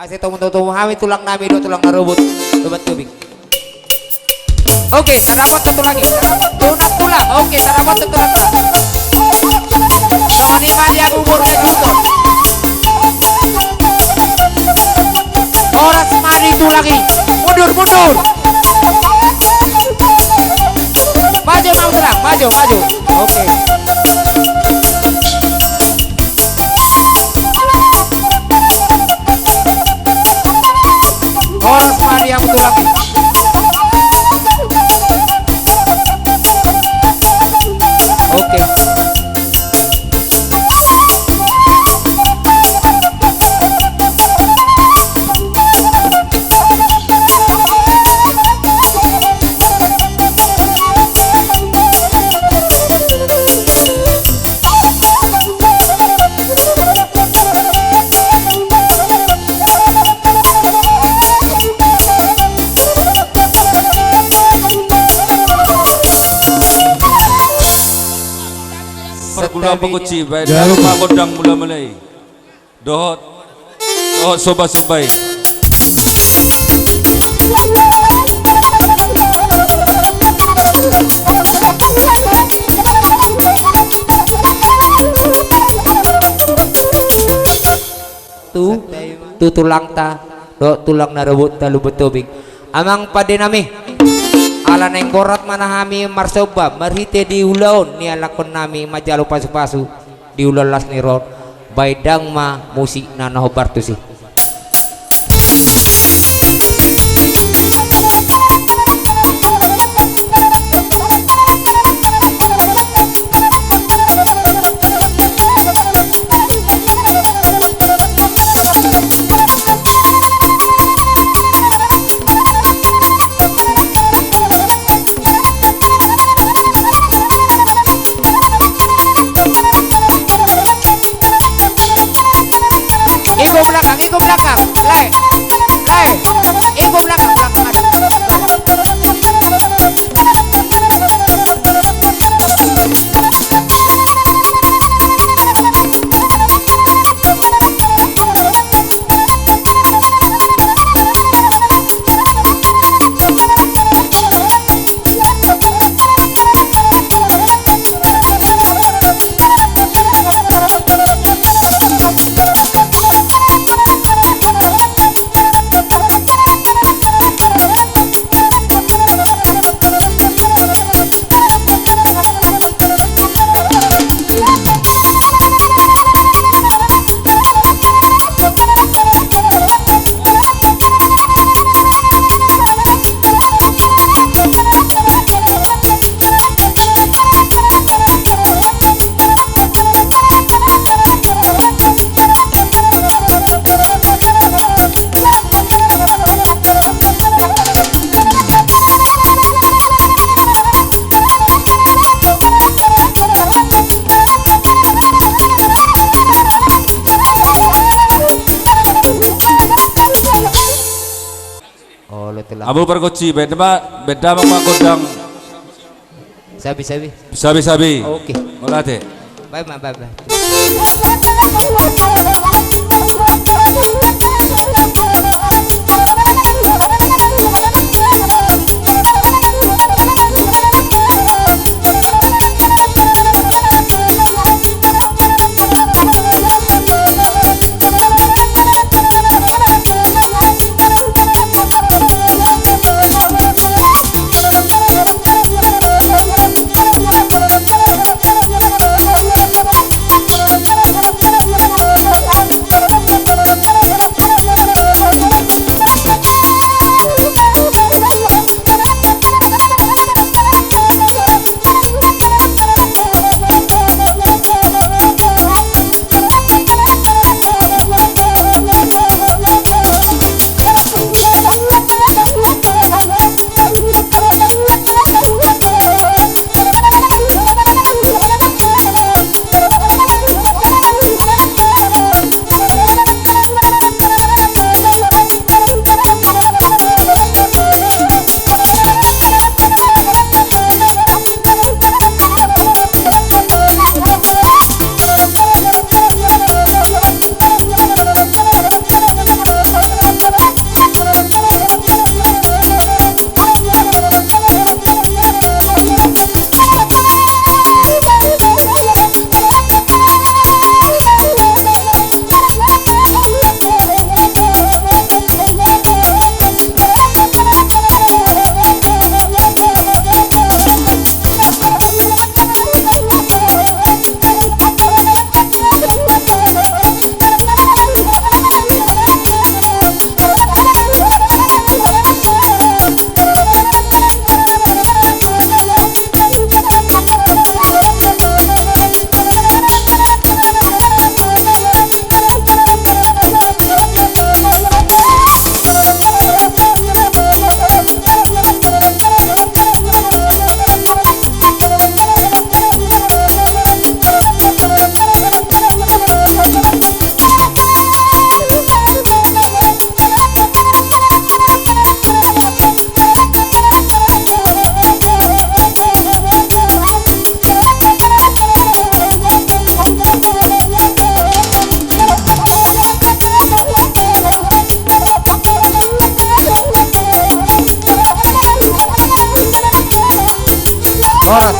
Asa tumutong hami tulang nami do tulang narubot lubat tubig. Oke, sarapot tentu lagi. Tunas tulang. Oke, sarapot tentu lagi. Jangan mani yang umur ke umur. Orang semari itu lagi. Mundur, mundur. Maju mau tulang, maju, maju. Oke. Orang semari yang betul lagi. Oke. Pergula penguci baik dalam kodang mula mulai dohot dohot sobat sebaik tu tulang ta do tulang narubut talu betubing amang pade nami ala neng korat mana hami marsoba marhite di ulaon ni alakon nami majalu pasu-pasu di ulalas ni rod baidang ma musik nana hobartu sih. Ikut belakang, lay, ikut belakang, Abu pergoci beda mama kodang sabi Oke. Mulate Bye bye. Oras.